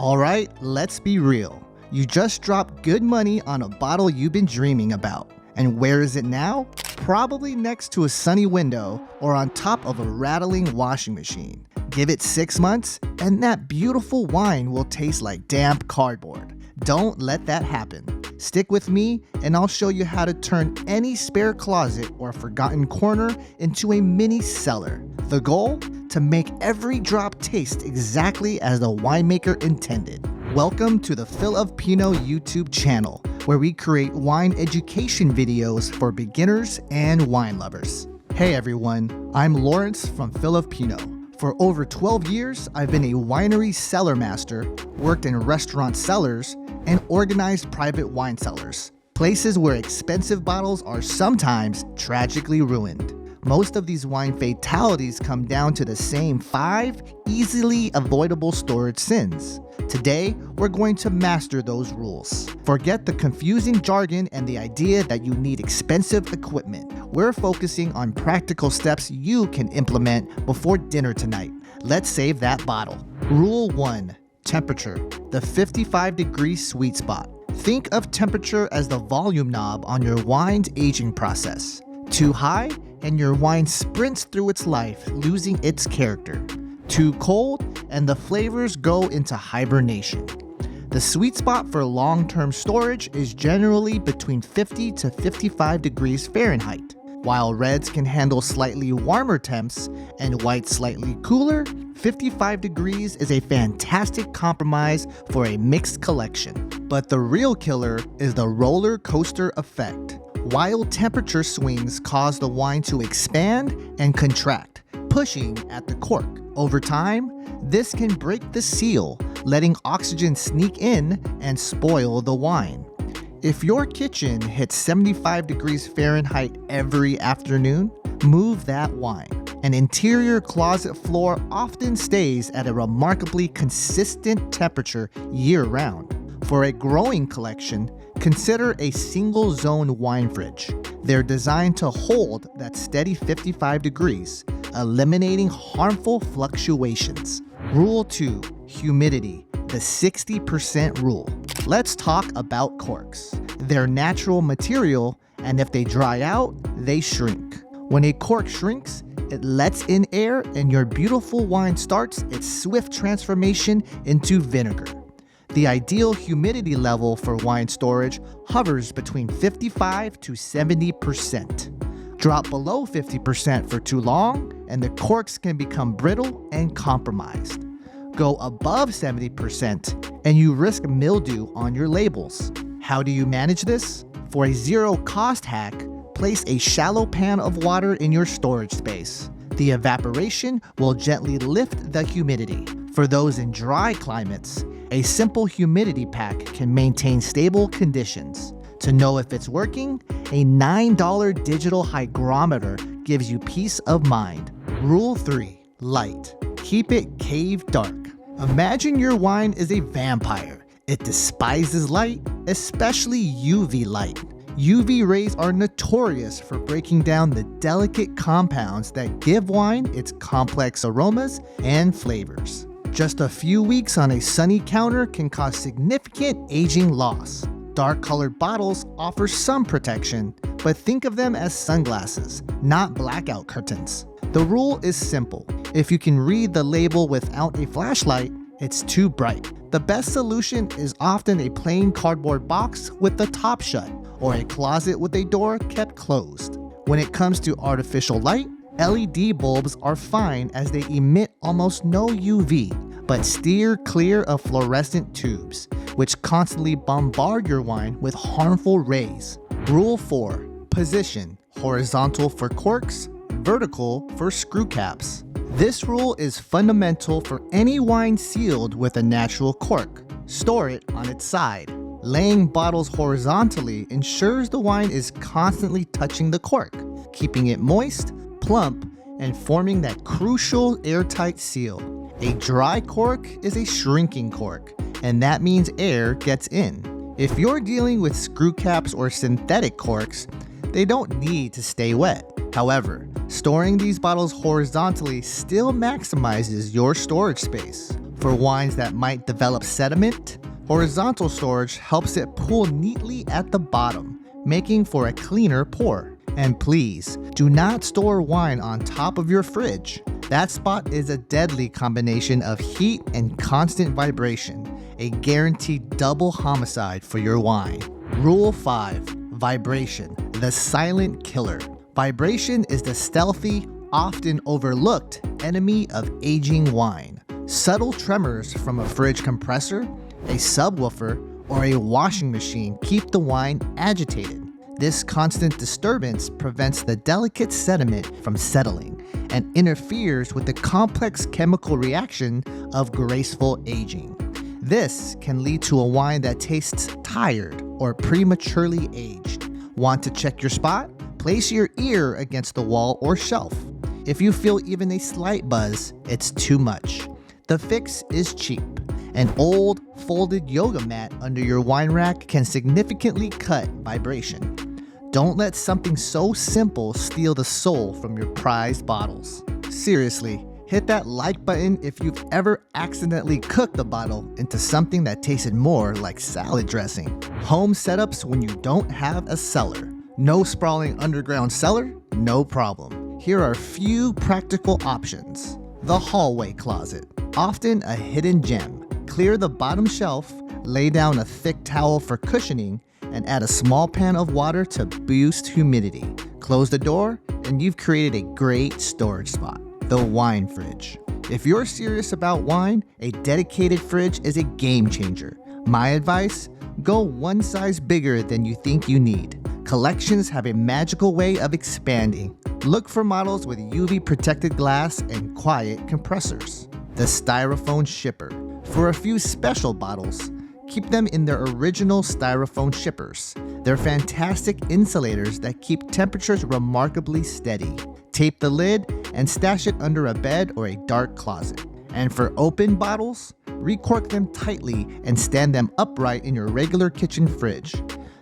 Alright, let's be real. You just dropped good money on a bottle you've been dreaming about. And where is it now? Probably next to a sunny window or on top of a rattling washing machine. Give it 6 months and that beautiful wine will taste like damp cardboard. Don't let that happen. Stick with me and I'll show you how to turn any spare closet or forgotten corner into a mini cellar. The goal? To make every drop taste exactly as the winemaker intended. Welcome to the Filipino YouTube channel, where we create wine education videos for beginners and wine lovers. Hey everyone, I'm Lawrence from Filipino. For over 12 years, I've been a winery cellar master, worked in restaurant cellars, and organized private wine cellars, places where expensive bottles are sometimes tragically ruined. Most of these wine fatalities come down to the same 5 easily avoidable storage sins. Today, we're going to master those rules. Forget the confusing jargon and the idea that you need expensive equipment. We're focusing on practical steps you can implement before dinner tonight. Let's save that bottle. Rule 1. Temperature. The 55-degree sweet spot. Think of temperature as the volume knob on your wine's aging process. Too high, and your wine sprints through its life, losing its character. Too cold, and the flavors go into hibernation. The sweet spot for long-term storage is generally between 50 to 55 degrees Fahrenheit. While reds can handle slightly warmer temps and whites slightly cooler, 55 degrees is a fantastic compromise for a mixed collection. But the real killer is the roller coaster effect. Wild temperature swings cause the wine to expand and contract, pushing at the cork. Over time, this can break the seal, letting oxygen sneak in and spoil the wine. If your kitchen hits 75 degrees Fahrenheit every afternoon, move that wine. An interior closet floor often stays at a remarkably consistent temperature year-round. For a growing collection, consider a single-zone wine fridge. They're designed to hold that steady 55 degrees, eliminating harmful fluctuations. Rule 2. Humidity. The 60% rule. Let's talk about corks. They're natural material, and if they dry out, they shrink. When a cork shrinks, it lets in air and your beautiful wine starts its swift transformation into vinegar. The ideal humidity level for wine storage hovers between 55 to 70%. Drop below 50% for too long, and the corks can become brittle and compromised. Go above 70%, and you risk mildew on your labels. How do you manage this? For a zero-cost hack, place a shallow pan of water in your storage space. The evaporation will gently lift the humidity. For those in dry climates, a simple humidity pack can maintain stable conditions. To know if it's working, a $9 digital hygrometer gives you peace of mind. Rule 3. Light. Keep it cave dark. Imagine your wine is a vampire. It despises light, especially UV light. UV rays are notorious for breaking down the delicate compounds that give wine its complex aromas and flavors. Just a few weeks on a sunny counter can cause significant aging loss. Dark-colored bottles offer some protection, but think of them as sunglasses, not blackout curtains. The rule is simple. If you can read the label without a flashlight, it's too bright. The best solution is often a plain cardboard box with the top shut, or a closet with a door kept closed. When it comes to artificial light, LED bulbs are fine as they emit almost no UV, but steer clear of fluorescent tubes, which constantly bombard your wine with harmful rays. Rule 4. Position. Horizontal for corks, vertical for screw caps. This rule is fundamental for any wine sealed with a natural cork. Store it on its side. Laying bottles horizontally ensures the wine is constantly touching the cork, keeping it moist, plump, and forming that crucial airtight seal. A dry cork is a shrinking cork, and that means air gets in. If you're dealing with screw caps or synthetic corks, they don't need to stay wet. However, storing these bottles horizontally still maximizes your storage space. For wines that might develop sediment, horizontal storage helps it pool neatly at the bottom, making for a cleaner pour. And please, do not store wine on top of your fridge. That spot is a deadly combination of heat and constant vibration, a guaranteed double homicide for your wine. Rule 5. Vibration, the silent killer. Vibration is the stealthy, often overlooked enemy of aging wine. Subtle tremors from a fridge compressor, a subwoofer, or a washing machine keep the wine agitated. This constant disturbance prevents the delicate sediment from settling and interferes with the complex chemical reaction of graceful aging. This can lead to a wine that tastes tired or prematurely aged. Want to check your spot? Place your ear against the wall or shelf. If you feel even a slight buzz, it's too much. The fix is cheap. An old, folded yoga mat under your wine rack can significantly cut vibration. Don't let something so simple steal the soul from your prized bottles. Seriously, hit that like button if you've ever accidentally cooked a bottle into something that tasted more like salad dressing. Home setups when you don't have a cellar. No sprawling underground cellar? No problem. Here are a few practical options. The hallway closet, often a hidden gem. Clear the bottom shelf, lay down a thick towel for cushioning, and add a small pan of water to boost humidity. Close the door, and you've created a great storage spot. The wine fridge. If you're serious about wine, a dedicated fridge is a game changer. My advice? Go one size bigger than you think you need. Collections have a magical way of expanding. Look for models with UV protected glass and quiet compressors. The styrofoam shipper. For a few special bottles, keep them in their original styrofoam shippers. They're fantastic insulators that keep temperatures remarkably steady. Tape the lid and stash it under a bed or a dark closet. And for open bottles, recork them tightly and stand them upright in your regular kitchen fridge.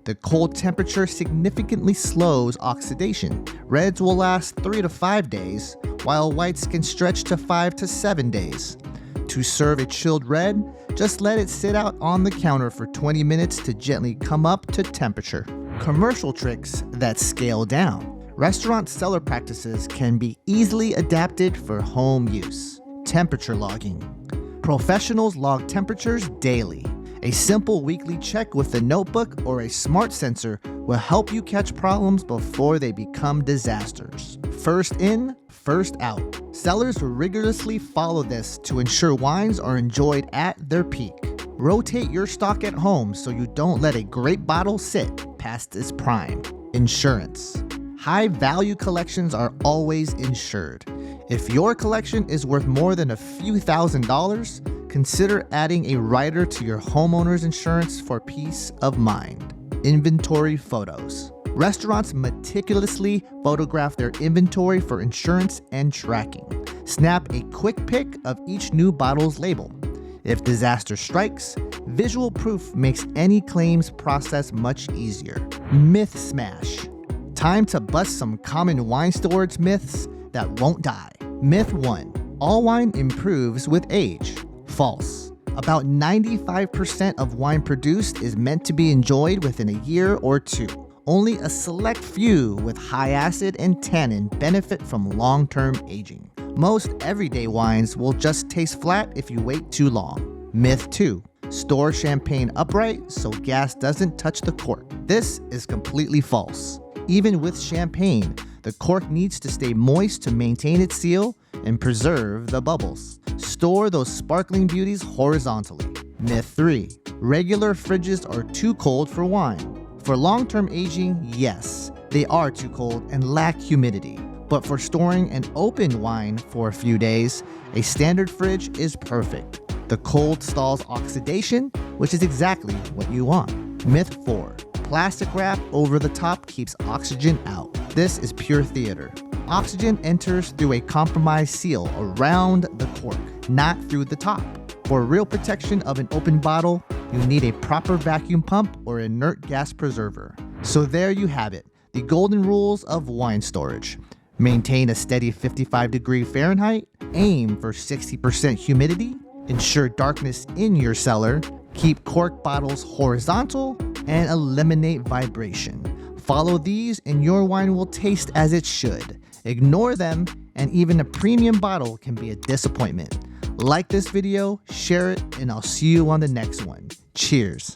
The cold temperature significantly slows oxidation. Reds will last 3 to 5 days, while whites can stretch to 5 to 7 days. To serve a chilled red, just let it sit out on the counter for 20 minutes to gently come up to temperature. Commercial tricks that scale down. Restaurant cellar practices can be easily adapted for home use. Temperature logging. Professionals log temperatures daily. A simple weekly check with a notebook or a smart sensor will help you catch problems before they become disasters. First in, first out. Cellars rigorously follow this to ensure wines are enjoyed at their peak. Rotate your stock at home so you don't let a great bottle sit past its prime. Insurance. High-value collections are always insured. If your collection is worth more than a few $1,000s, consider adding a rider to your homeowner's insurance for peace of mind. Inventory photos. Restaurants meticulously photograph their inventory for insurance and tracking. Snap a quick pic of each new bottle's label. If disaster strikes, visual proof makes any claims process much easier. Myth smash. Time to bust some common wine storage myths that won't die. Myth 1. All wine improves with age. False. About 95% of wine produced is meant to be enjoyed within a year or two. Only a select few with high acid and tannin benefit from long-term aging. Most everyday wines will just taste flat if you wait too long. Myth 2. Store champagne upright so gas doesn't touch the cork. This is completely false. Even with champagne, the cork needs to stay moist to maintain its seal and preserve the bubbles. Store those sparkling beauties horizontally. Myth 3. Regular fridges are too cold for wine. For long-term aging, yes, they are too cold and lack humidity. But for storing an open wine for a few days, a standard fridge is perfect. The cold stalls oxidation, which is exactly what you want. Myth 4. Plastic wrap over the top keeps oxygen out. This is pure theater. Oxygen enters through a compromised seal around the cork, not through the top. For real protection of an open bottle, you need a proper vacuum pump or inert gas preserver. So there you have it, the golden rules of wine storage. Maintain a steady 55 degree Fahrenheit, aim for 60% humidity, ensure darkness in your cellar, keep cork bottles horizontal, and eliminate vibration. Follow these and your wine will taste as it should. Ignore them, and even a premium bottle can be a disappointment. Like this video, share it, and I'll see you on the next one. Cheers.